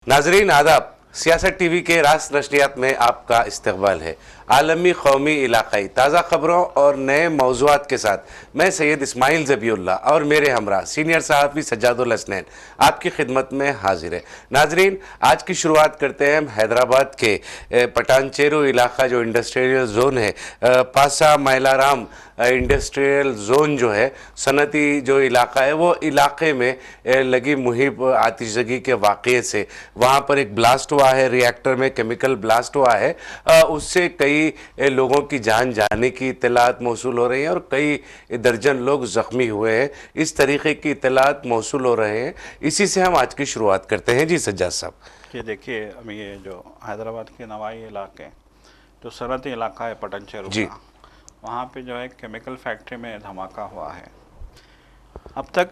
नाजरीन आदाब, सियासत टीवी के रास नशरियात में आपका इस्तकबाल है। आलमी, कौमी, इलाकाई ताज़ा खबरों और नए मौज़ूआत के साथ मैं सैयद इस्माइल ज़बीउल्लाह और मेरे हमरा सीनियर सहाफ़ी सज्जादुल हसनैन आपकी खिदमत में हाजिर है। नाजरीन, आज की शुरुआत करते हैं हम हैदराबाद के पटानचेरू इलाका जो इंडस्ट्रियल जोन है, पासा मैलाराम इंडस्ट्रियल जोन जो है, सनती जो इलाका है, वो इलाके में लगी मुहिब आतिशगी के वाक़े से वहाँ पर एक ब्लास्ट हुआ है, रिएक्टर में केमिकल ब्लास्ट हुआ है। उससे कई लोगों की जान जाने की इत्तलात मौसूल हो रही हैं और कई दर्जन लोग ज़ख्मी हुए हैं। इस तरीके की इत्तलात मौसूल हो रहे हैं। इसी से हम आज की शुरुआत करते हैं। जी सज्जाद साहब। कि देखिए, अभी ये जो हैदराबाद के नवाई इलाके जो सरहदी इलाका है पटनचेरू जी, का, वहाँ पे जो है केमिकल फैक्ट्री में धमाका हुआ है। अब तक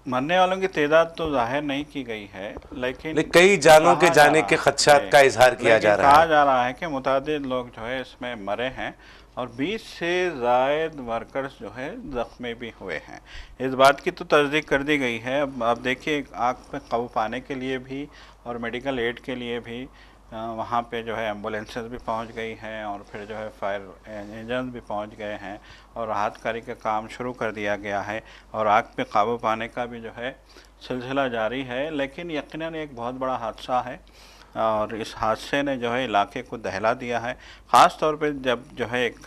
मरने वालों की तादाद तो जाहिर नहीं की गई है, लेकिन कई जानों के कहा जा जाने रहा के खदशात है, का इजहार किया जा रहा कहा है। जा रहा है कि मुतादिद लोग जो है इसमें मरे हैं और 20 से ज़ायद वर्कर्स जो है ज़ख्मी भी हुए हैं। इस बात की तो तस्दीक कर दी गई है। अब देखिए, आग पे काबू पाने के लिए भी और मेडिकल एड के लिए भी वहाँ पे जो है एम्बुलेंसेस भी पहुँच गई हैं और फिर जो है फायर इंजन भी पहुँच गए हैं और राहत कार्य का काम शुरू कर दिया गया है और आग पे काबू पाने का भी जो है सिलसिला जारी है। लेकिन यकीनन एक बहुत बड़ा हादसा है और इस हादसे ने जो है इलाके को दहला दिया है। ख़ास तौर पे जब जो है एक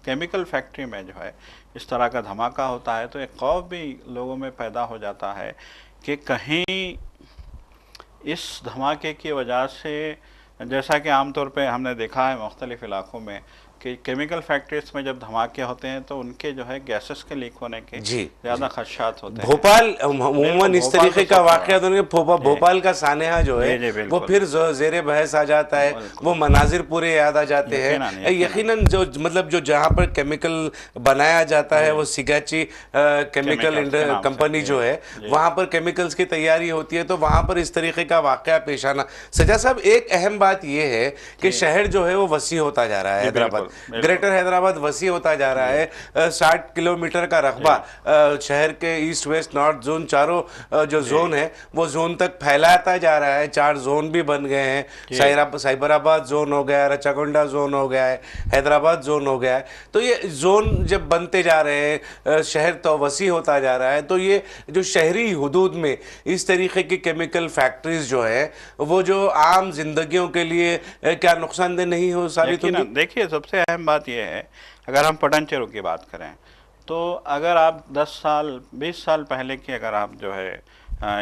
केमिकल फैक्ट्री में जो है इस तरह का धमाका होता है तो एक खौफ भी लोगों में पैदा हो जाता है कि कहीं इस धमाके की वजह से, जैसा कि आमतौर पे हमने देखा है मुख्तलिफ़ इलाकों में कि केमिकल फैक्ट्रीज में जब धमाके होते हैं तो उनके जो है गैसेस के लीक होने के ज़्यादा खदशात होते हैं। भोपाल अमूमन इस भोपाल तरीके तो का सबसे वाक़या तो भोपाल का सानेहा जो है जी, वो बिल्कुल फिर जेर बहस आ जाता है। वो मनाजिर पूरे याद आ जाते हैं। यकीनन जो मतलब जो जहाँ पर केमिकल बनाया जाता है वो सिगाची केमिकल कंपनी जो है, वहाँ पर केमिकल्स की तैयारी होती है, तो वहाँ पर इस तरीके का वाक़या पेश आना। सजा साहब, एक अहम बात यह है कि शहर जो है वो वसी होता जा रहा है। हैदराबाद, ग्रेटर हैदराबाद वसी होता जा रहा है। 60 किलोमीटर का रकबा शहर के ईस्ट वेस्ट नॉर्थ जोन चारों जो जोन है वो जोन तक फैलाता जा रहा है। 4 जोन भी बन गए हैं। साइबराबाद जोन हो गया है, रचागोंडा जोन हो गया है, हैदराबाद जोन हो गया है। तो ये जोन जब बनते जा रहे हैं, शहर तो वसी होता जा रहा है, तो ये जो शहरी हुदूद में इस तरीके की केमिकल फैक्ट्रीज जो है वो जो आम जिंदगियों के लिए क्या नुकसानदेह नहीं हो साबित होंगी? देखिए, सबसे अहम बात यह है, अगर हम पटनचेरू की बात करें तो अगर आप 10 साल 20 साल पहले की अगर आप जो है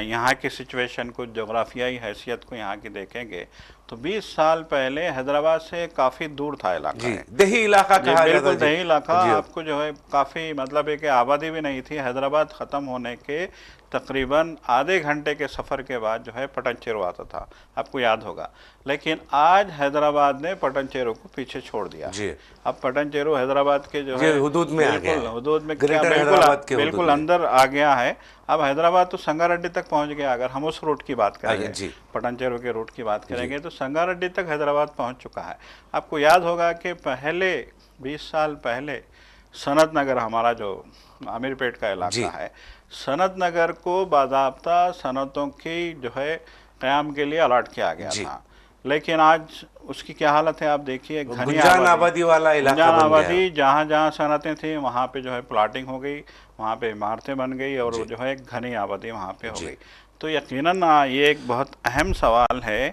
यहाँ की सिचुएशन को, जोग्राफियाई हैसियत को यहाँ की देखेंगे तो 20 साल पहले हैदराबाद से काफ़ी दूर था इलाका है। दही इलाका कहा जाता है। बिल्कुल दही इलाका। आपको जो है काफ़ी मतलब है कि आबादी भी नहीं थी। हैदराबाद ख़त्म होने के तकरीबन आधे घंटे के सफ़र के बाद जो है पटनचेरू आता था, आपको याद होगा। लेकिन आज हैदराबाद ने पटनचेरू को पीछे छोड़ दिया जी। अब पटनचेरू हैदराबाद के जो है हुदूद में आ गया है। हुदूद में बिल्कुल अंदर आ गया है। अब हैदराबाद तो संगारेड्डी तक पहुंच गया। अगर हम उस रूट की बात करेंगे, पटनचेरू के रूट की बात करेंगे, तो संगारेड्डी तक हैदराबाद पहुंच चुका है। आपको याद होगा कि पहले 20 साल पहले सनत नगर, हमारा जो आमिरपेट का इलाका है, सनत नगर को बाज़ाब्ता सनतों की जो है क़याम के लिए अलॉट किया गया था। लेकिन आज उसकी क्या हालत है आप देखिए। घनी आबादी वाला इलाका बन गया। जहाँ जहाँ सनतें थी वहाँ पे जो है प्लाटिंग हो गई, वहाँ पे इमारतें बन गई और जो है घनी आबादी वहाँ पे हो गई। तो यकीनन ये एक बहुत अहम सवाल है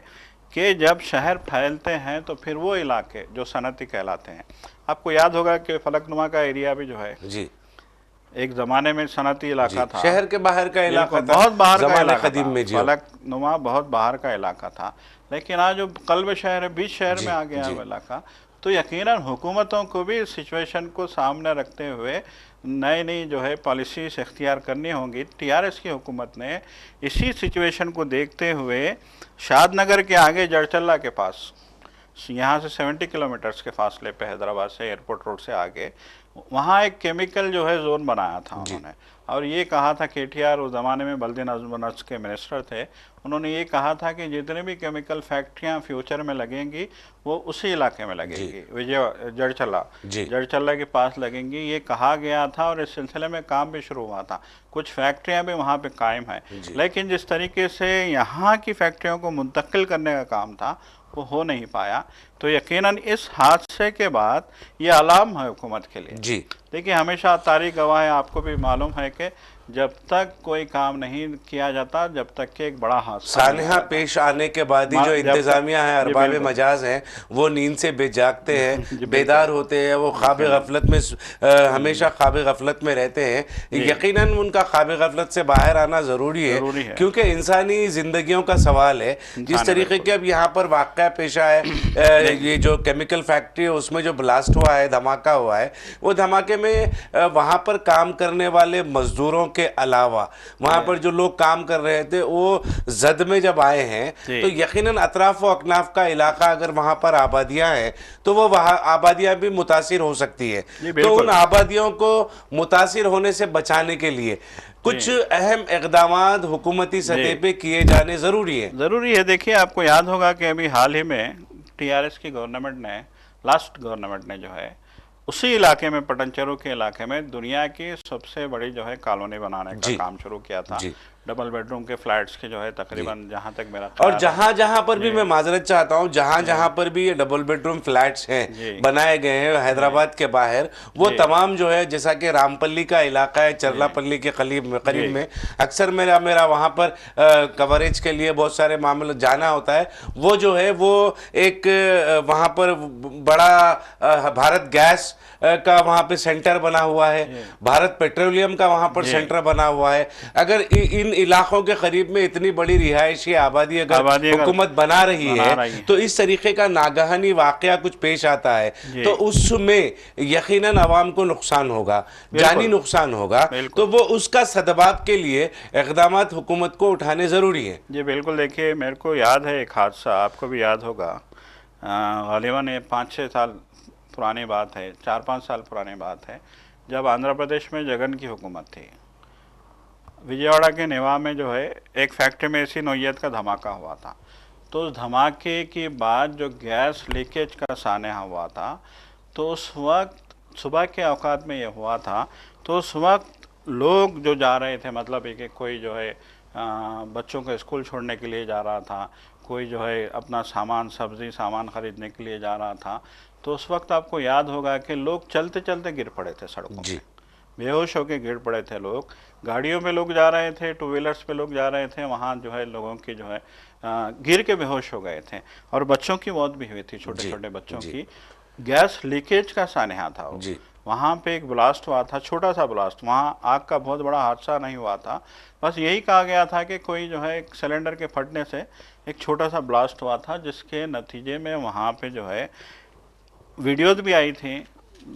कि जब शहर फैलते हैं तो फिर वो इलाके जो सनती कहलाते हैं, आपको याद होगा कि फलकनुमा का एरिया भी जो है जी एक ज़माने में सनती इलाका था, शहर के बाहर का इलाका था, बहुत बाहर का इलाका कदीम में फलकनुमा बहुत बाहर का इलाका था। लेकिन आज जो कल्ब शहर है, बीच शहर में आ गया वो इलाका। तो यकीनन हुकूमतों को भी सिचुएशन को सामने रखते हुए नई नई जो है पॉलिसीज इख्तियार करनी होंगी। टीआरएस की हुकूमत ने इसी सिचुएशन को देखते हुए शादनगर के आगे जड़चल्ला के पास, यहाँ से 70 किलोमीटर्स के फासले पे, हैदराबाद से एयरपोर्ट रोड से आगे वहाँ एक केमिकल जो है जोन बनाया था उन्होंने, और ये कहा था केटीआर उस ज़माने में बल्दी नज़्म के मिनिस्टर थे, उन्होंने ये कहा था कि जितने भी केमिकल फैक्ट्रियाँ फ्यूचर में लगेंगी वो उसी इलाके में लगेंगी, विजय जड़चल्ला के पास लगेंगी, ये कहा गया था। और इस सिलसिले में काम भी शुरू हुआ था, कुछ फैक्ट्रियाँ भी वहाँ पे कायम है। लेकिन जिस तरीके से यहाँ की फैक्ट्रियों को मुंतकिल करने का काम था वो हो नहीं पाया। तो यकीनन इस हादसे के बाद ये अलार्म है हुकूमत के लिए। जी देखिए, हमेशा तारीख गवाह है, आपको भी मालूम है कि जब तक कोई काम नहीं किया जाता, जब तक कि एक बड़ा हादसा सानहा पेश आने के बाद ही जो इंतजामिया है, अरबाब मजाज हैं, वो नींद से बेजागते हैं, बेदार होते हैं, वो ख्वाब गफलत में हमेशा ख्वाब गफलत में रहते हैं। यकीनन उनका ख्वाब गफलत से बाहर आना ज़रूरी है, क्योंकि इंसानी ज़िंदगियों का सवाल है। जिस तरीके के अब यहाँ पर वाक़या पेश आया है, ये जो केमिकल फैक्ट्री है उसमें जो ब्लास्ट हुआ है, धमाका हुआ है, वो धमाके में वहाँ पर काम करने वाले मजदूरों के अलावा वहाँ पर जो लोग काम कर रहे थे वो जद में जब आए हैं, तो यकीनन अतराफ व अकनाफ का इलाका, अगर वहाँ पर आबादियाँ हैं तो वो वहाँ आबादियाँ भी मुतासिर हो सकती है। तो उन आबादियों को मुतासिर होने से बचाने के लिए कुछ अहम इक़दामात हुकूमती सतह पे किए जाने ज़रूरी है। देखिए, आपको याद होगा कि अभी हाल ही में टीआरएस की गवर्नमेंट ने, लास्ट गवर्नमेंट ने जो है उसी इलाके में, पटनचेरू के इलाके में दुनिया की सबसे बड़ी जो है कॉलोनी बनाने का काम शुरू किया था। डबल बेडरूम के फ्लैट्स के जो है तकरीबन, जहाँ तक मेरा, और जहाँ पर भी मैं माजरत चाहता हूँ, जहाँ पर भी ये डबल बेडरूम फ्लैट्स हैं बनाए गए हैं हैदराबाद के बाहर, वो तमाम जो है, जैसा कि रामपल्ली का इलाका है, चरलापल्ली के करीब में, अक्सर मेरा वहाँ पर कवरेज के लिए बहुत सारे मामले जाना होता है। वो जो है वो एक वहाँ पर बड़ा भारत गैस का वहाँ पे सेंटर बना हुआ है, भारत पेट्रोलियम का वहाँ पर सेंटर बना हुआ है। अगर इन इलाकों के करीब में इतनी बड़ी रिहायशी आबादी अगर हुकूमत बना रही है तो इस तरीके का नागहानी वाकया कुछ पेश आता है तो उसमें यकीनन अवाम को नुकसान होगा, जानी नुकसान होगा। तो वो उसका सदबाब के लिए इक़दामात हुकूमत को उठाने ज़रूरी है। जी बिल्कुल। देखिए, मेरे को याद है एक हादसा, आपको भी याद होगा, गालिबन 5-6 साल पुरानी बात है, 4-5 साल पुरानी बात है, जब आंध्र प्रदेश में जगन की हुकूमत थी। विजयवाड़ा के नेवा में जो है एक फैक्ट्री में इसी नौइयत का धमाका हुआ था। तो उस धमाके के बाद जो गैस लीकेज का सानहा हुआ था, तो उस वक्त सुबह के औकात में ये हुआ था। तो उस वक्त लोग जो जा रहे थे, मतलब एक कोई जो है बच्चों को स्कूल छोड़ने के लिए जा रहा था, कोई जो है अपना सामान, सब्ज़ी सामान ख़रीदने के लिए जा रहा था। तो उस वक्त आपको याद होगा कि लोग चलते चलते गिर पड़े थे सड़कों पे, बेहोश होकर गिर पड़े थे लोग। गाड़ियों में लोग जा रहे थे, टू व्हीलर्स पे लोग जा रहे थे, वहाँ जो है लोगों की जो है गिर के बेहोश हो गए थे, और बच्चों की मौत भी हुई थी, छोटे छोटे बच्चों की। गैस लीकेज का सानहा था वो। वहाँ पे एक ब्लास्ट हुआ था, छोटा सा ब्लास्ट, वहाँ आग का बहुत बड़ा हादसा नहीं हुआ था। बस यही कहा गया था कि कोई जो है एक सिलेंडर के फटने से एक छोटा सा ब्लास्ट हुआ था, जिसके नतीजे में वहाँ पे जो है वीडियोज़ भी आई थी,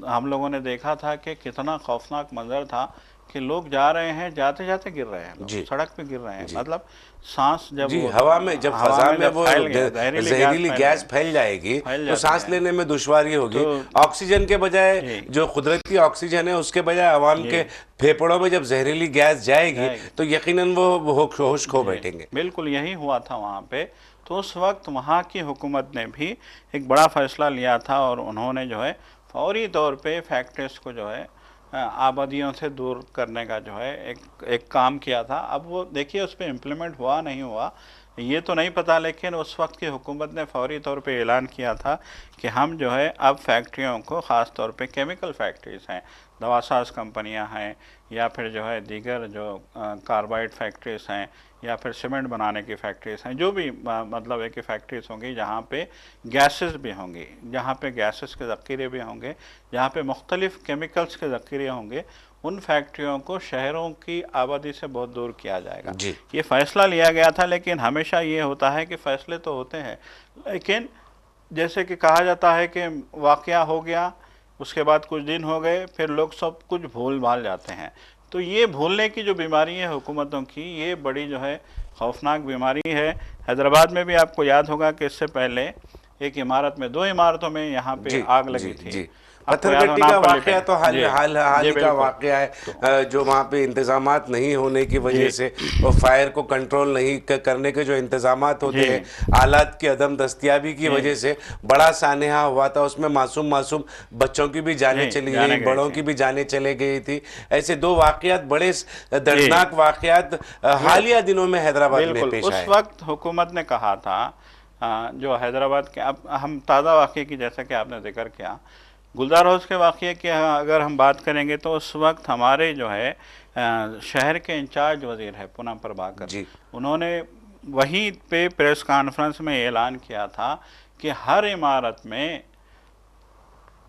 हम लोगों ने देखा था कि कितना खौफनाक मंजर था कि लोग जा रहे हैं, जाते जाते गिर रहे हैं, सड़क पे गिर रहे हैं। मतलब सांस जब हवा में, जब फजा में वो जहरीली गैस फैल जाएगी तो सांस लेने में दुश्वारी होगी। ऑक्सीजन के बजाय, जो कुदरती ऑक्सीजन है, उसके बजाय अवाम के फेफड़ों में जब जहरीली गैस जाएगी तो यकीनन वो होश खो बैठेंगे। बिल्कुल यही हुआ था वहाँ पे। तो उस वक्त वहाँ की हुकूमत ने भी एक बड़ा फ़ैसला लिया था, और उन्होंने जो है फौरी तौर पे फैक्ट्रीज को जो है आबादियों से दूर करने का जो है एक काम किया था। अब वो देखिए उस पर इम्प्लीमेंट हुआ नहीं हुआ ये तो नहीं पता, लेकिन उस वक्त की हुकूमत ने फौरी तौर पे ऐलान किया था कि हम जो है अब फैक्ट्रियों को, ख़ास तौर पे केमिकल फैक्ट्रीज़ हैं, दवासाज कंपनियां हैं, या फिर जो है दीगर जो कार्बाइड फैक्ट्रीज़ हैं, या फिर सीमेंट बनाने की फैक्ट्रीज़ हैं, जो भी मतलब है कि फैक्ट्रीज़ होंगी जहाँ पे गैसेस भी होंगी, जहाँ पे गैसेस के ज़ख़ीरे भी होंगे, जहाँ पे मुख्तलिफ़ केमिकल्स के ज़ख़ीरे होंगे, उन फैक्ट्रियों को शहरों की आबादी से बहुत दूर किया जाएगा। ये फ़ैसला लिया गया था। लेकिन हमेशा ये होता है कि फ़ैसले तो होते हैं, लेकिन जैसे कि कहा जाता है कि वाक़या हो गया, उसके बाद कुछ दिन हो गए, फिर लोग सब कुछ भूल भाल जाते हैं। तो ये भूलने की जो बीमारी है हुकूमतों की, ये बड़ी जो है खौफनाक बीमारी है। हैदराबाद में भी आपको याद होगा कि इससे पहले एक इमारत में, 2 इमारतों में यहाँ पे आग लगी थी। पत्थरगट्टी का वाकया तो हाल जी, हाल हाल जी, ही का बिल्कुल। वाकया है, जो वहाँ पे इंतजामात नहीं होने की वजह जी, से और फायर को कंट्रोल नहीं करने के जो इंतजामात होते जी, हैं, आलात की अदम दस्तयाबी की जी, वजह से बड़ा सानेहा हुआ था। उसमें मासूम मासूम बच्चों की भी जानें जी, चली गई, जाने गए बड़ों थे। की भी जानें चले गई थी। ऐसे दो वाकयात, बड़े जी, दर्दनाक वाकयात हालिया दिनों में हैदराबाद में बिल्कुल। पेश उस आए। वक्त हुकूमत ने कहा था, जो हैदराबाद के, अब हम ताज़ा वाक़ये की जैसा कि आपने जिक्र किया, गुलजार हाउस के वाक़ये की अगर हम बात करेंगे तो उस वक्त हमारे जो है शहर के इंचार्ज वज़ीर है पूनम प्रभाकर, जी उन्होंने वहीं पे प्रेस कॉन्फ्रेंस में ऐलान किया था कि हर इमारत में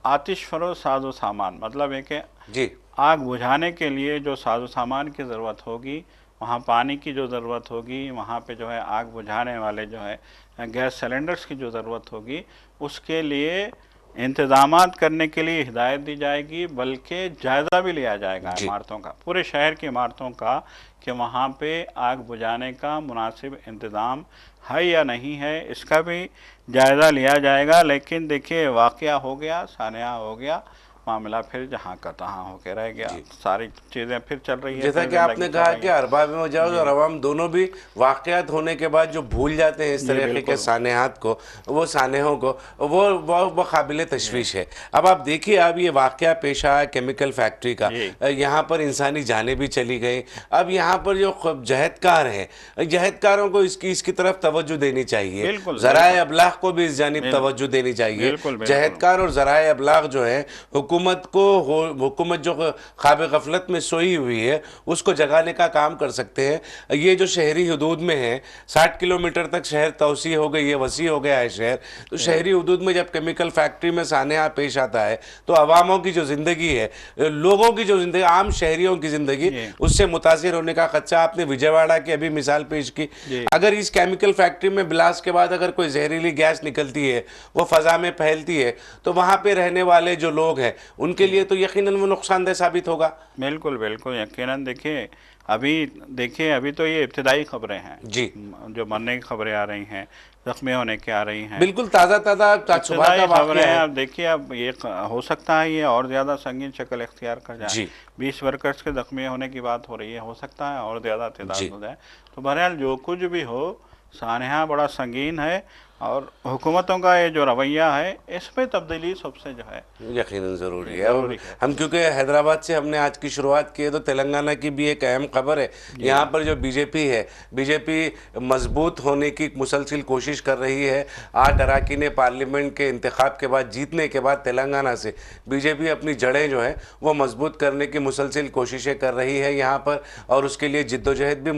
आतिश फरोश साजो सामान, मतलब है कि जी आग बुझाने के लिए जो साजो सामान की ज़रूरत होगी, वहाँ पानी की जो ज़रूरत होगी, वहाँ पे जो है आग बुझाने वाले जो है गैस सिलेंडर्स की जो ज़रूरत होगी, उसके लिए इंतज़ामात करने के लिए हिदायत दी जाएगी, बल्कि जायज़ा भी लिया जाएगा जी इमारतों का, पूरे शहर की इमारतों का, कि वहाँ पे आग बुझाने का मुनासिब इंतज़ाम है या नहीं है, इसका भी जायज़ा लिया जाएगा। लेकिन देखिए वाक़या हो गया, सानया हो गया, मामला फिर जहाँ का तहाँ होके रह गया, जी। सारी चीज़ें फिर चल रही है, जैसा फिर कि ज़िंदगी आपने चल कहा रही कि है। अरबाब में मजाज और जी, अवाम दोनों भी वाकयात होने के बाद जो भूल जाते हैं इस जी, तरीके के बिल्कुल। सानेहात को, वो सानेहों को, वो काबिल जी, तशवीश है। अब आप देखिए, अब ये वाकया पेश आया केमिकल फैक्ट्री का, जी, यहाँ पर इंसानी जानें भी चली गई। अब यहाँ पर जो जहदकार हैं, जहदकारों को इसकी तरफ तवज्जो देनी चाहिए, बिल्कुल, ज़राए बिल्कुल, अबलाग को भी इस जानिब बिल तवज्जो देनी चाहिए। बिल्कुल, बिल्कुल। जहदकार और ज़राए अबलाग जो है, हुकूमत जो ख्वाब गफलत में सोई हुई है, उसको जगाने का काम कर सकते हैं। ये जो शहरी हदूद में है, 60 किलोमीटर तक शहर तोसी हो गई है, वसी हो गया है शहर, तो जी, शहरी हदूद में जब केमिकल फैक्ट्री में सानेहा पेश आता है, तो अवामों की जो ज़िंदगी है, लोगों की जो ज़िंदगी, आम शहरियों की ज़िंदगी, जी, उससे मुतासिर होने का खदशा। आपने विजयवाड़ा की अभी मिसाल पेश की। जी, अगर इस केमिकल फैक्ट्री में ब्लास्ट के बाद अगर कोई जहरीली गैस निकलती है, वो फ़ज़ा में फैलती है, तो वहाँ पे रहने वाले जो लोग हैं, उनके लिए तो यकीनन वो नुकसानदेह साबित होगा। बिल्कुल, बिल्कुल, यकीनन। देखिए अभी तो ये इब्तिदाई खबरें हैं, जी जो मरने की खबरें आ रही हैं, ज़ख्मी होने की आ रही हैं, बिल्कुल, ताज़ा ताज़ा सुबह का इब्तिदाई खबरें वाक़या हैं। है। अब देखिए, अब ये हो सकता है ये और ज़्यादा संगीन शक्ल इख्तियार कर जाए। जी 20 वर्कर्स के ज़ख्मी होने की बात हो रही है, हो सकता है और ज़्यादा तादाद जी हो जाए। तो बहरहाल जो कुछ भी हो, सानहा बड़ा संगीन है, और हुकूमतों का ये जो रवैया है, इसमें तब्दीली सबसे जो है यकीनन ज़रूरी है। अब ज़रूरी है। हम क्योंकि हैदराबाद से हमने आज की शुरुआत की है, तो तेलंगाना की भी एक अहम खबर है। जी, यहाँ पर जो बीजेपी है, बीजेपी मजबूत होने की मुसलसिल कोशिश कर रही है। 8 अरकान पार्लियामेंट के इंतखाब के बाद, जीतने के बाद तेलंगाना से बीजेपी अपनी जड़ें जो है वो मजबूत करने की मुसलसिल कोशिशें कर रही है यहाँ पर, और उसके लिए जिद्दोजहद भी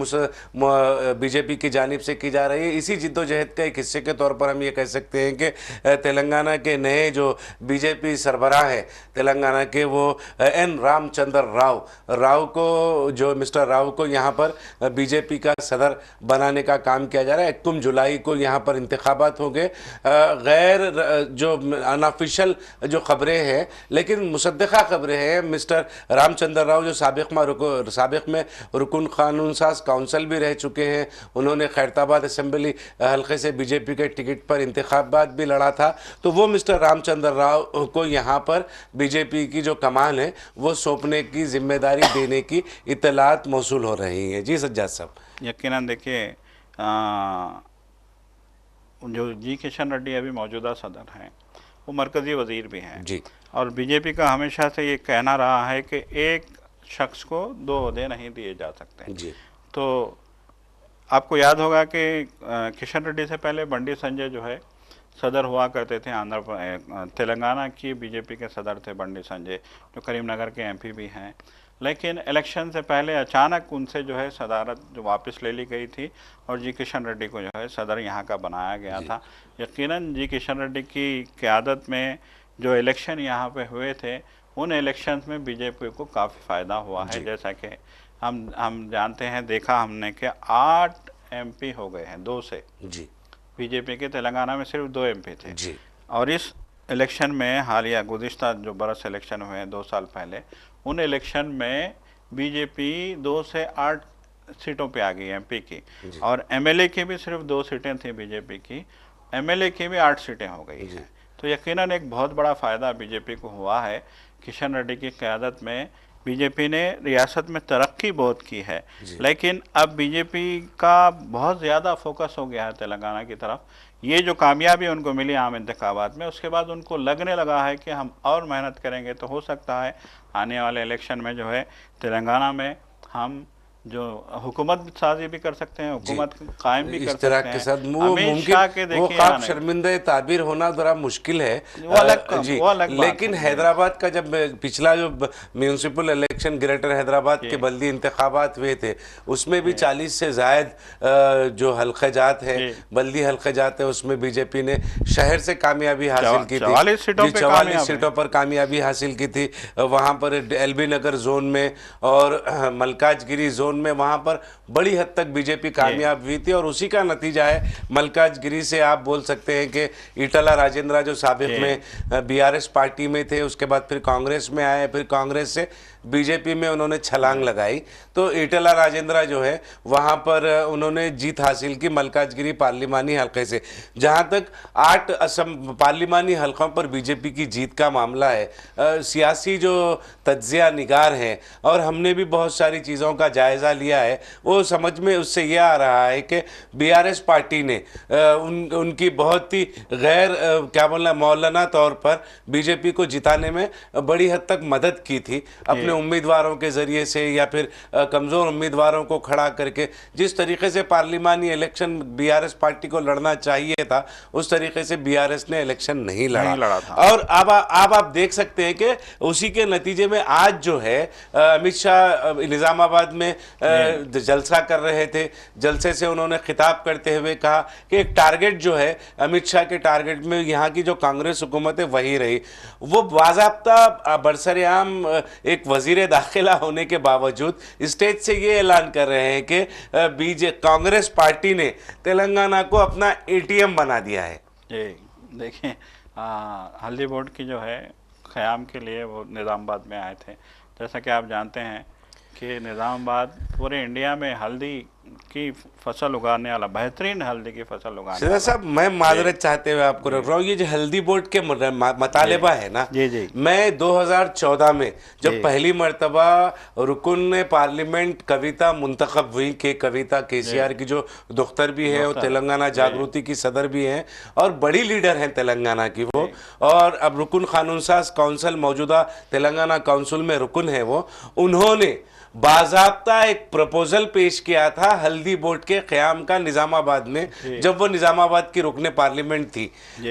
बीजेपी की जानिब से की जा रही है। इसी जिद्दोजहद का एक हिस्से के तौर पर हम ये कह सकते हैं कि तेलंगाना के नए जो बीजेपी सरबराह है तेलंगाना के, वो एन रामचंद्र राव को, जो मिस्टर राव को यहाँ पर बीजेपी का सदर बनाने का काम किया जा रहा है। 21 जुलाई को यहाँ पर इंतखाबात होंगे। गैर जो अनऑफिशियल जो खबरें हैं, लेकिन मुसद्दक़ा खबरें हैं, मिस्टर रामचंद्र राव जो साबिक़ में रुकन कानून साज काउंसिल भी रह चुके हैं, उन्होंने खैरताबाद असेंबली हल्के से बीजेपी के टिकट पर इंतखाबात भी लड़ा था। तो वो मिस्टर रामचंद्र राव को यहाँ पर बीजेपी की जो कमान है वो सौंपने की जिम्मेदारी देने की इत्तलात मौसूल हो रही हैं। जी सज्जाद साहब। यकीनन। देखिए, जो जी किशन रेड्डी अभी मौजूदा सदर हैं, वो मरकज़ी वज़ीर भी हैं, जी और बीजेपी का हमेशा से ये कहना रहा है कि एक शख्स को 2 ओहदे नहीं दिए जा सकते। जी तो आपको याद होगा कि किशन रेड्डी से पहले बंडी संजय जो है सदर हुआ करते थे, तेलंगाना की बीजेपी के सदर थे बंडी संजय, जो करीमनगर के एमपी भी हैं। लेकिन इलेक्शन से पहले अचानक उनसे जो है सदारत जो वापस ले ली गई थी, और जी किशन रेड्डी को जो है सदर यहाँ का बनाया गया था। यकीनन जी किशन रेड्डी की क़यादत में जो इलेक्शन यहाँ पे हुए थे, उन इलेक्शंस में बीजेपी को काफ़ी फ़ायदा हुआ है। जैसा कि हम जानते हैं, देखा हमने कि 8 एमपी हो गए हैं 2 से। जी बीजेपी के तेलंगाना में सिर्फ 2 एमपी थे, जी और इस इलेक्शन में हालिया गुज़िश्ता जो बरस इलेक्शन हुए हैं 2 साल पहले, उन इलेक्शन में बीजेपी 2 से 8 सीटों पे आ गई एमपी की, और एमएलए की भी सिर्फ 2 सीटें थी बीजेपी की, एमएलए की भी 8 सीटें हो गई हैं। तो यकीनन एक बहुत बड़ा फ़ायदा बीजेपी को हुआ है। किशन रेड्डी की क़यादत में बीजेपी ने रियासत में तरक्की बहुत की है, लेकिन अब बीजेपी का बहुत ज़्यादा फोकस हो गया है तेलंगाना की तरफ। ये जो कामयाबी उनको मिली आम इंतखाबात में, उसके बाद उनको लगने लगा है कि हम और मेहनत करेंगे तो हो सकता है आने वाले इलेक्शन में जो है तेलंगाना में हम जो हुकूमत साजी भी कर सकते हैं, हुकूमत कायम भी कर इस तरह सकते के हैं। साथ वो अमित शाह के मुमकिन वो देखिए ख्वाब आने- शर्मिंदा ताबीर होना जरा मुश्किल है। वो अलग जी, वो अलग बात लेकिन है। हैदराबाद का जब पिछला जो म्यूनिसिपल इलेक्शन ग्रेटर हैदराबाद के बल्दी इंतखाबात हुए थे, उसमें भी 40 से जायद जो हल्क़ाजात हैं, बल्दी हल्क़ाजात है, उसमें बीजेपी ने शहर से कामयाबी हासिल की थी। 44 सीटों पे 44 कामयाब है। सीटों पर कामयाबी हासिल की थी। वहाँ पर एलबी नगर जोन में और मलकाजगिरी जोन में वहाँ पर बड़ी हद तक बीजेपी कामयाब हुई थी, और उसी का नतीजा है मलकाजगिरी से आप बोल सकते हैं कि ईटला राजेंद्र जो साबिक में बीआरएस पार्टी में थे, उसके बाद फिर कांग्रेस में आए, फिर कांग्रेस से बीजेपी में उन्होंने छलांग लगाई। तो ईटला राजेंद्र जो है वहाँ पर उन्होंने जीत हासिल की मलकाजगिरी पार्लिमानी हल्के से। जहाँ तक 8 असम पार्लिमानी हल्कों पर बीजेपी की जीत का मामला है, सियासी जो तज्जिया निगार हैं और हमने भी बहुत सारी चीज़ों का जायज़ा लिया है, वो समझ में उससे यह आ रहा है कि बीआरएस पार्टी ने उनकी बहुत ही गैर क्या बोलना मौलाना तौर पर बीजेपी को जिताने में बड़ी हद तक मदद की थी, अपने उम्मीदवारों के ज़रिए से या फिर कमज़ोर उम्मीदवारों को खड़ा करके। जिस तरीके से पार्लिमानी इलेक्शन बीआरएस पार्टी को लड़ना चाहिए था, उस तरीके से बीआरएस ने इलेक्शन नहीं लड़ा था। और अब आप देख सकते हैं कि उसी के नतीजे में आज जो है अमित शाह निज़ामाबाद में जलसा कर रहे थे। जलसे से उन्होंने खिताब करते हुए कहा कि एक टारगेट जो है अमित शाह के टारगेट में यहाँ की जो कांग्रेस हुकूमत है वही रही। वो बाज़ाब्ता बरसरेआम एक वजीर दाखिला होने के बावजूद स्टेज से ये ऐलान कर रहे हैं कि कांग्रेस पार्टी ने तेलंगाना को अपना एटीएम बना दिया है। जी देखिए, हल्दी बोर्ड की जो है क़याम के लिए वो निज़ामाबाद में आए थे। जैसा कि आप जानते हैं कि निज़ामाबाद पूरे इंडिया में हल्दी की फसल उगाने वाला, बेहतरीन हल्दी की फसल उगाने वाला। साहब मैं माजरत चाहते हुए आपको रख रहा हूँ, ये जो हल्दी बोर्ड के मतालिबा है ना, जी मैं 2014 में जब पहली मर्तबा रुकन पार्लियामेंट कविता मुंतखब हुई कि कविता केसीआर की जो दुख्तर भी है और तेलंगाना जागृति की सदर भी हैं और बड़ी लीडर हैं तेलंगाना की वो, और अब रुकन कानून साज काउंसिल मौजूदा तेलंगाना काउंसिल में रुकन है वो, उन्होंने बाज़ाब्ता एक प्रपोजल पेश किया था हल्दी बोर्ड के क़याम का निज़ामाबाद में, जब वो निज़ामाबाद की रुकने पार्लियामेंट थी।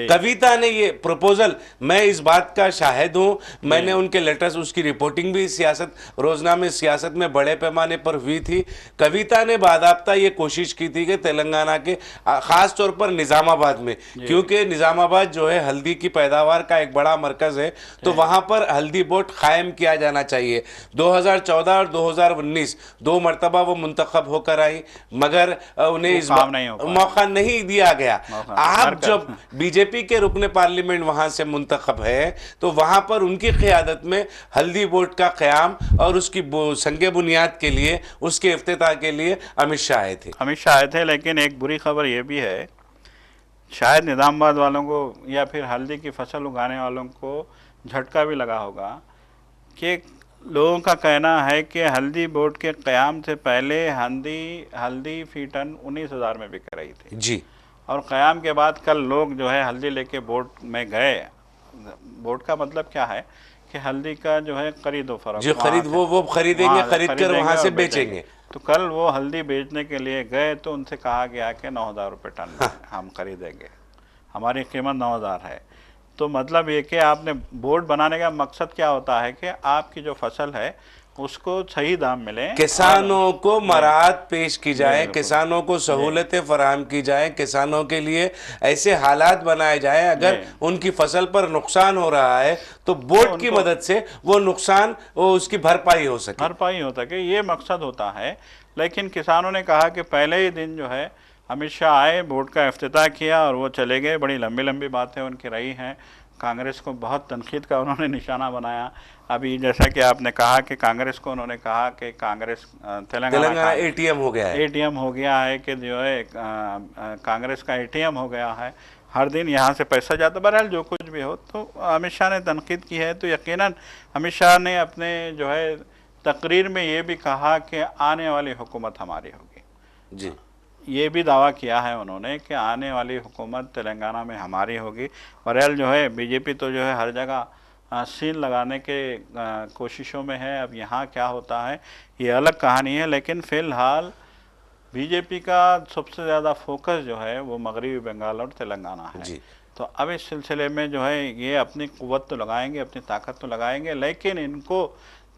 कविता ने ये प्रपोजल, मैं इस बात का शाहिद हूँ, मैंने उनके लेटर्स, उसकी रिपोर्टिंग भी सियासत रोज़नामे सियासत में बड़े पैमाने पर हुई थी। कविता ने बाज़ाब्ता ये कोशिश की थी कि तेलंगाना के ख़ास तौर पर निज़ामाबाद में, क्योंकि निज़ामाबाद जो है हल्दी की पैदावार का एक बड़ा मरकज़ है, तो वहाँ पर हल्दी बोर्ड कायम किया जाना चाहिए। 2014 और 2019 दो मरतबा वो मुंतखब होकर आई, मगर उन्हें इस मौका नहीं दिया गया। आप जब बीजेपी के रुकने पार्लियामेंट वहां से मुंतखब है, तो वहां पर उनकी क़यादत में हल्दी बोर्ड का क़याम और उसकी संगे बुनियाद के लिए, उसके इफ्तिताह के लिए अमित शाह आए थे। अमित शाह आए थे, लेकिन एक बुरी खबर यह भी है, शायद निज़ामाबाद वालों को या फिर हल्दी की फसल उगाने वालों को झटका भी लगा होगा कि लोगों का कहना है कि हल्दी बोर्ड के क़याम से पहले हल्दी फी टन 19,000 में बिक रही थी जी, और क़याम के बाद कल लोग जो है हल्दी लेके बोर्ड में गए। बोर्ड का मतलब क्या है कि हल्दी का जो है खरीदो फरोख्त, जो खरीद वो खरीदेंगे, खरीद कर वहाँ से बेचेंगे। तो कल वो हल्दी बेचने के लिए गए तो उनसे कहा गया कि 9,000 रुपये टन हम खरीदेंगे, हमारी कीमत 9,000 है। तो मतलब ये कि आपने बोर्ड बनाने का मकसद क्या होता है कि आपकी जो फसल है उसको सही दाम मिले, किसानों को मराहत पेश की जाए, किसानों को सहूलतें फराहम की जाए, किसानों के लिए ऐसे हालात बनाए जाए अगर उनकी फसल पर नुकसान हो रहा है तो बोर्ड की मदद से वो नुकसान उसकी भरपाई हो सके, ये मकसद होता है। लेकिन किसानों ने कहा कि पहले ही दिन जो है अमित शाह आए, बोर्ड का इफ्तिताह किया और वो चले गए। बड़ी लंबी लंबी बातें उनकी रही हैं, कांग्रेस को बहुत तनकीद का उन्होंने निशाना बनाया। अभी जैसा कि आपने कहा कि कांग्रेस को उन्होंने कहा कि कांग्रेस तेलंगाना एटीएम हो गया है, कि जो है कांग्रेस का एटीएम हो गया है। हर दिन यहाँ से पैसा जाता। बहरहाल जो कुछ भी हो, तो अमित शाह ने तनकीद की है, तो यकीनन अमित शाह ने अपने जो है तकरीर में ये भी कहा कि आने वाली हुकूमत हमारी होगी। जी, ये भी दावा किया है उन्होंने कि आने वाली हुकूमत तेलंगाना में हमारी होगी। बहरहाल जो है बीजेपी तो जो है हर जगह सीन लगाने के कोशिशों में है। अब यहाँ क्या होता है ये अलग कहानी है, लेकिन फ़िलहाल बीजेपी का सबसे ज़्यादा फोकस जो है वो मगरबी बंगाल और तेलंगाना है। जी। तो अब इस सिलसिले में जो है ये अपनी क़ुव्वत तो लगाएंगे, अपनी ताकत तो लगाएंगे, लेकिन इनको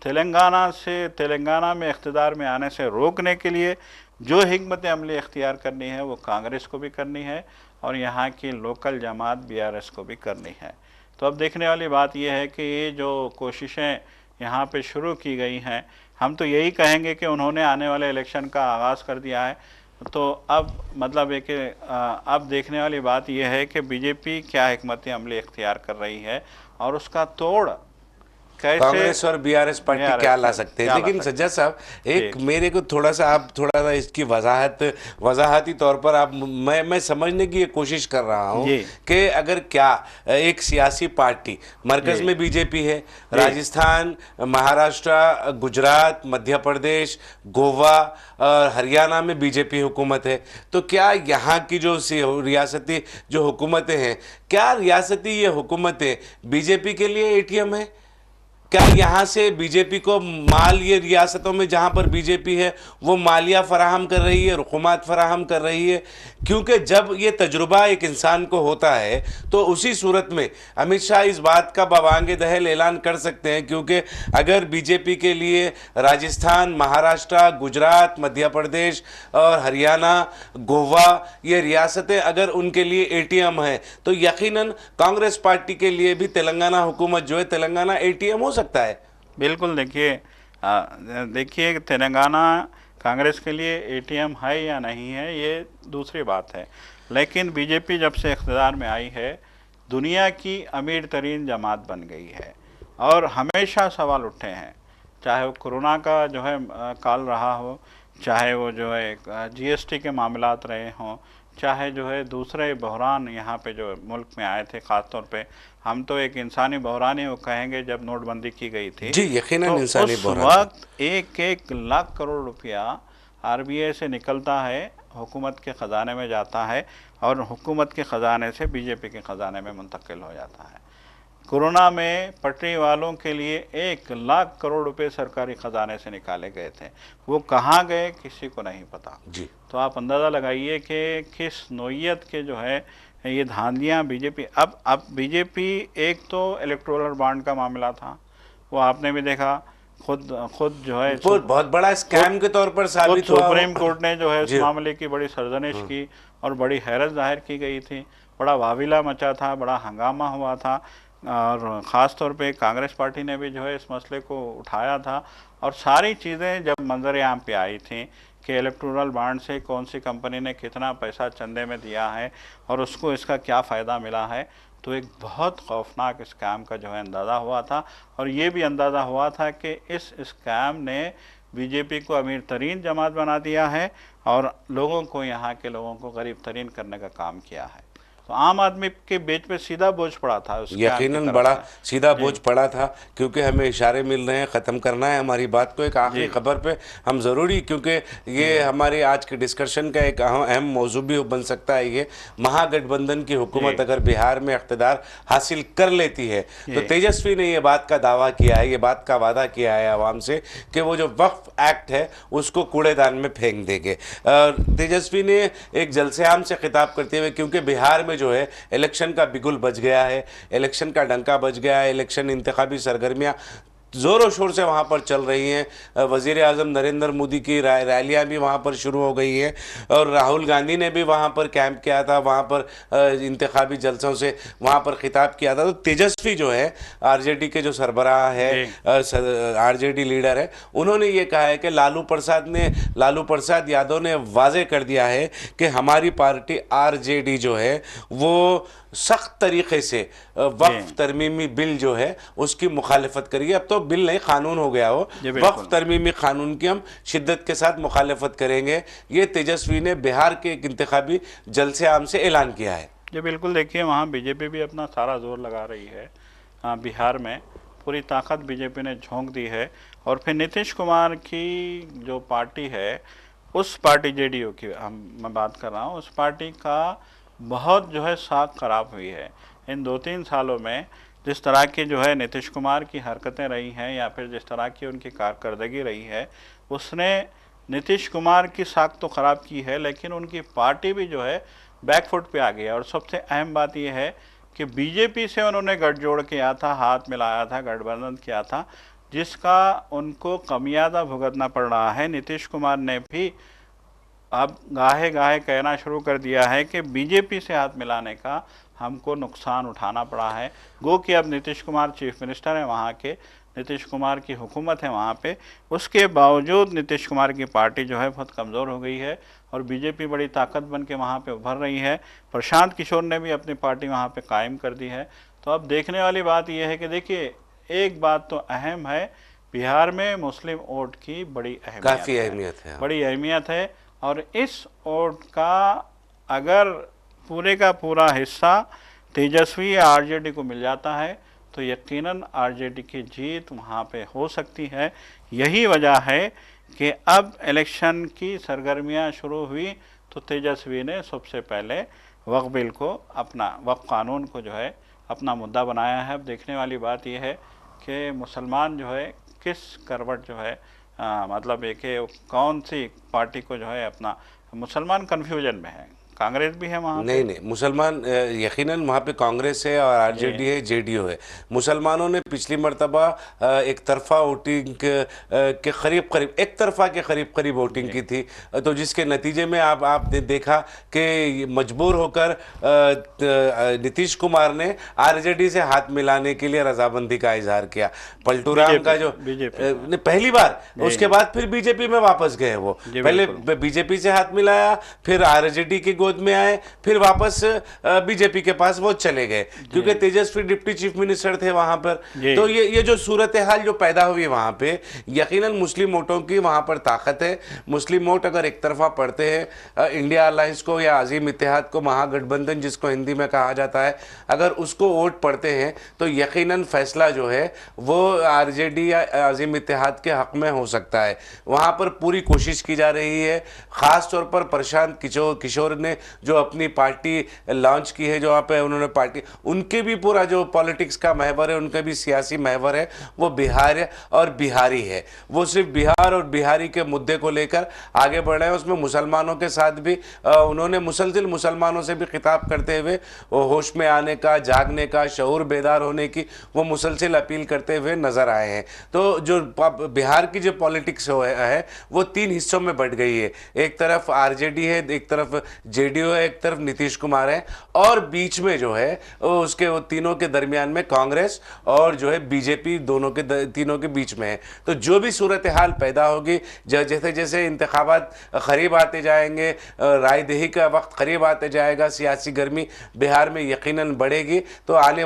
तेलंगाना में इक़्तिदार में आने से रोकने के लिए जो हिकमत अमली इख्तियार करनी है वो कांग्रेस को भी करनी है और यहाँ की लोकल जमात बीआरएस को भी करनी है। तो अब देखने वाली बात यह है कि ये जो कोशिशें यहाँ पे शुरू की गई हैं, हम तो यही कहेंगे कि उन्होंने आने वाले इलेक्शन का आगाज़ कर दिया है। तो अब मतलब है कि अब देखने वाली बात यह है कि बीजेपी क्या हिकमत अमली इख्तियार कर रही है और उसका तोड़ कैसे कांग्रेस और बीआरएस पार्टी क्या ला सकते हैं। लेकिन सज्जाद साहब, एक मेरे को थोड़ा सा इसकी वजाहती तौर पर आप मैं समझने की कोशिश कर रहा हूँ कि अगर क्या एक सियासी पार्टी मरकज में बीजेपी है, राजस्थान, महाराष्ट्र, गुजरात, मध्य प्रदेश, गोवा और हरियाणा में बीजेपी हुकूमत है, तो क्या यहाँ की जो रियासती जो हुकूमतें हैं, क्या रियासती ये हुकूमतें बीजेपी के लिए एटीएम है? क्या यहाँ से बीजेपी को माल, ये रियासतों में जहाँ पर बीजेपी है वो मालिया फराहम कर रही है, रुकुमात फराहम कर रही है? क्योंकि जब ये तजुर्बा एक इंसान को होता है तो उसी सूरत में अमित शाह इस बात का बवांगे दहल ऐलान कर सकते हैं, क्योंकि अगर बीजेपी के लिए राजस्थान, महाराष्ट्र, गुजरात, मध्य प्रदेश और हरियाणा, गोवा ये रियासतें अगर उनके लिए एटीएम है, तो यकीनन कांग्रेस पार्टी के लिए भी तेलंगाना हुकूमत जो है, तेलंगाना एटीएम हो सकता है। बिल्कुल। देखिए तेलंगाना कांग्रेस के लिए एटीएम है या नहीं है ये दूसरी बात है, लेकिन बीजेपी जब से इख्तिदार में आई है दुनिया की अमीर तरीन जमात बन गई है और हमेशा सवाल उठे हैं, चाहे वो कोरोना का जो है काल रहा हो, चाहे वो जो है जीएसटी के मामलात रहे हों, चाहे जो है दूसरे बहरान यहाँ पे जो मुल्क में आए थे, ख़ास तौर पे हम तो एक इंसानी बहरान ही वो कहेंगे जब नोटबंदी की गई थी। जी, यकीनन तो इंसानी उस बहरान। वक्त 1-1 लाख करोड़ रुपया आरबीआई से निकलता है, हुकूमत के ख़जाने में जाता है और हुकूमत के ख़जाने से बीजेपी के ख़जाने में मुंतकिल हो जाता है। कोरोना में पटरी वालों के लिए 1 लाख करोड़ रुपए सरकारी ख़जाने से निकाले गए थे, वो कहाँ गए किसी को नहीं पता। जी। तो आप अंदाज़ा लगाइए कि किस नौइयत के जो है ये धांधियाँ बीजेपी। अब बीजेपी, एक तो इलेक्टोरल बॉन्ड का मामला था, वो आपने भी देखा, खुद जो है बहुत बड़ा स्कैम के तौर पर साबित हुआ। सुप्रीम कोर्ट ने जो है इस मामले की बड़ी सरजनिश की और बड़ी हैरत जाहिर की गई थी, बड़ा वाविला मचा था, बड़ा हंगामा हुआ था और ख़ास तौर पे कांग्रेस पार्टी ने भी जो है इस मसले को उठाया था। और सारी चीज़ें जब मंजर आम पे आई थी कि इलेक्टोरल बॉन्ड से कौन सी कंपनी ने कितना पैसा चंदे में दिया है और उसको इसका क्या फ़ायदा मिला है, तो एक बहुत खौफनाक स्कैम का जो है अंदाज़ा हुआ था। और ये भी अंदाज़ा हुआ था कि इस स्कैम ने बीजेपी को अमीर तरीन जमात बना दिया है और लोगों को, यहाँ के लोगों को गरीब तरीन करने का काम किया है। तो आम आदमी के बेच पे सीधा बोझ पड़ा था, यकीनन बड़ा सीधा बोझ पड़ा था, क्योंकि हमें इशारे मिल रहे हैं, ख़त्म करना है हमारी बात को एक आखिरी खबर पे हम ज़रूरी, क्योंकि ये हमारे आज के डिस्कशन का एक अहम मौजू भी बन सकता है। ये महागठबंधन की हुकूमत अगर बिहार में इख्तिदार हासिल कर लेती है तो तेजस्वी ने ये बात का दावा किया है, ये बात का वादा किया है आवाम से कि वो जो वक्फ एक्ट है उसको कूड़ेदान में फेंक देंगे। तेजस्वी ने एक जलसे-आम से खिताब करते हुए, क्योंकि बिहार में जो है इलेक्शन का बिगुल बज गया है, इलेक्शन का डंका बज गया है, इलेक्शन इंतखाबी सरगर्मियां ज़ोरों शोर से वहाँ पर चल रही हैं। वज़ीर आज़म नरेंद्र मोदी की रैलियाँ भी वहाँ पर शुरू हो गई हैं और राहुल गांधी ने भी वहाँ पर कैंप किया था, वहाँ पर इंतखाबी जलसों से वहाँ पर खिताब किया था। तो तेजस्वी जो है आरजेडी के जो सरबराह है, आरजेडी लीडर है, उन्होंने ये कहा है कि लालू प्रसाद यादव ने वाजे कर दिया है कि हमारी पार्टी आरजेडी जो है वो सख्त तरीके से वक्फ तरमीमी बिल जो है उसकी मुखालिफत करिए। अब तो बिल नहीं, कानून हो गया हो, वक्फ तरमीमी कानून की हम शिद्दत के साथ मुखालिफत करेंगे। ये तेजस्वी ने बिहार के एक इंतखाबी जलसे आम से ऐलान किया है। जी बिल्कुल, देखिए वहाँ बीजेपी भी अपना सारा जोर लगा रही है। बिहार में पूरी ताकत बीजेपी ने झोंक दी है। और फिर नीतीश कुमार की जो पार्टी है, उस पार्टी जेडीयू की मैं बात कर रहा हूँ, उस पार्टी का बहुत जो है साख खराब हुई है इन 2-3 सालों में। जिस तरह की जो है नीतीश कुमार की हरकतें रही हैं या फिर जिस तरह की उनकी कारकर्दगी रही है, उसने नीतीश कुमार की साख तो ख़राब की है, लेकिन उनकी पार्टी भी जो है बैकफुट पे आ गई है। और सबसे अहम बात यह है कि बीजेपी से उन्होंने गठजोड़ किया था, हाथ मिलाया था, गठबंधन किया था, जिसका उनको खमियाजा भुगतना पड़ रहा है। नीतीश कुमार ने भी अब गाहे गाहे कहना शुरू कर दिया है कि बीजेपी से हाथ मिलाने का हमको नुकसान उठाना पड़ा है। गो कि अब नीतीश कुमार चीफ मिनिस्टर हैं वहाँ के, नीतीश कुमार की हुकूमत है वहाँ पे, उसके बावजूद नीतीश कुमार की पार्टी जो है बहुत कमज़ोर हो गई है और बीजेपी बड़ी ताकत बन के वहाँ पे उभर रही है। प्रशांत किशोर ने भी अपनी पार्टी वहाँ पे कायम कर दी है। तो अब देखने वाली बात यह है कि देखिए, एक बात तो अहम है, बिहार में मुस्लिम वोट की बड़ी काफ़ी अहमियत है, बड़ी अहमियत है। और इस वोट का अगर पूरे का पूरा हिस्सा तेजस्वी या आरजेडी को मिल जाता है तो यकीनन आरजेडी की जीत वहाँ पे हो सकती है। यही वजह है कि अब इलेक्शन की सरगर्मियाँ शुरू हुई तो तेजस्वी ने सबसे पहले वक्फ बिल को, अपना वक्फ कानून को जो है अपना मुद्दा बनाया है। अब देखने वाली बात यह है कि मुसलमान जो है किस करवट जो है मतलब एक कौन सी पार्टी को जो है अपना, मुसलमान कन्फ्यूजन में है। कांग्रेस भी है वहाँ नहीं नहीं, मुसलमान यकीनन वहाँ पे कांग्रेस है और आरजेडी है, जेडीयू है। मुसलमानों ने पिछली मर्तबा एक तरफा वोटिंग के करीब एक तरफा के करीब वोटिंग की थी, तो जिसके नतीजे में आपने देखा कि मजबूर होकर नीतीश कुमार ने आरजेडी से हाथ मिलाने के लिए रजामंदी का इजहार किया। पलटू राम का जो पहली बार, उसके बाद फिर बीजेपी में वापस गए। वो पहले बीजेपी से हाथ मिलाया, फिर आरजेडी की गोद में आए, फिर वापस बीजेपी के पास वो चले गए क्योंकि तेजस्वी डिप्टी चीफ मिनिस्टर थे वहां पर। तो ये जो सूरत हाल जो पैदा हुई वहां पे, यकीनन मुस्लिम वोटों की वहां पर ताकत है। मुस्लिम वोट अगर एक तरफा पड़ते हैं इंडिया अलायंस को या अजीम इत्तेहाद को, महागठबंधन जिसको हिंदी में कहा जाता है, अगर उसको वोट पड़ते हैं तो यकीनन फैसला जो है वो आरजेडी या अजीम इत्तेहाद के हक में हो सकता है। वहां पर पूरी कोशिश की जा रही है, खास तौर पर प्रशांत किशोर ने जो अपनी पार्टी लॉन्च की है, जो वहाँ पे उन्होंने पार्टी, उनके भी पूरा जो पॉलिटिक्स का महवर है, उनका भी सियासी महवर है, वो बिहार और बिहारी है। वो सिर्फ बिहार और बिहारी के मुद्दे को लेकर आगे बढ़ रहे हैं। उसमें मुसलमानों के साथ भी उन्होंने मुसलसिल मुसलमानों से भी खिताब करते हुए होश में आने का, जागने का, शऊर बेदार होने की वो मुसलसिल अपील करते हुए नजर आए हैं। तो जो बिहार की जो पॉलिटिक्स है वो 3 हिस्सों में बढ़ गई है। एक तरफ आरजेडी है, एक तरफ जेडीयू है, एक तरफ नीतीश कुमार है, और बीच में जो है उसके वो तीनों के दरमियान में कांग्रेस और जो है बीजेपी, तीनों के बीच में है। तो जो भी सूरत हाल पैदा होगी, जैसे जैसे इंतखाबात करीब आते जाएंगे, रायदही का वक्त करीब आते जाएगा, सियासी गर्मी बिहार में यकीनन बढ़ेगी। तो आने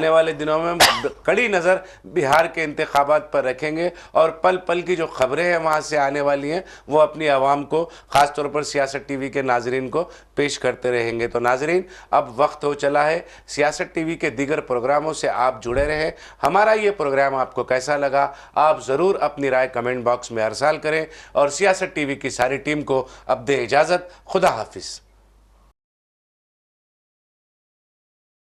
वाले दिनों में कड़ी नज़र बिहार के इंतखाबात पर रखेंगे और पल पल की जो खबरें हैं वहाँ से आने वाली हैं वो अपनी आवाम को, ख़ासतौर पर सियासत टीवी के नाजरीन को पेश करते रहेंगे। तो नाजरीन, अब वक्त हो चला है सियासत टीवी के दीगर प्रोग्रामों से आप जुड़े रहें। हमारा ये प्रोग्राम आपको कैसा लगा, आप ज़रूर अपनी राय कमेंट बॉक्स में अरसाल करें और सियासत टीवी की सारी टीम को अब दे इजाज़त। खुदा हाफिज़।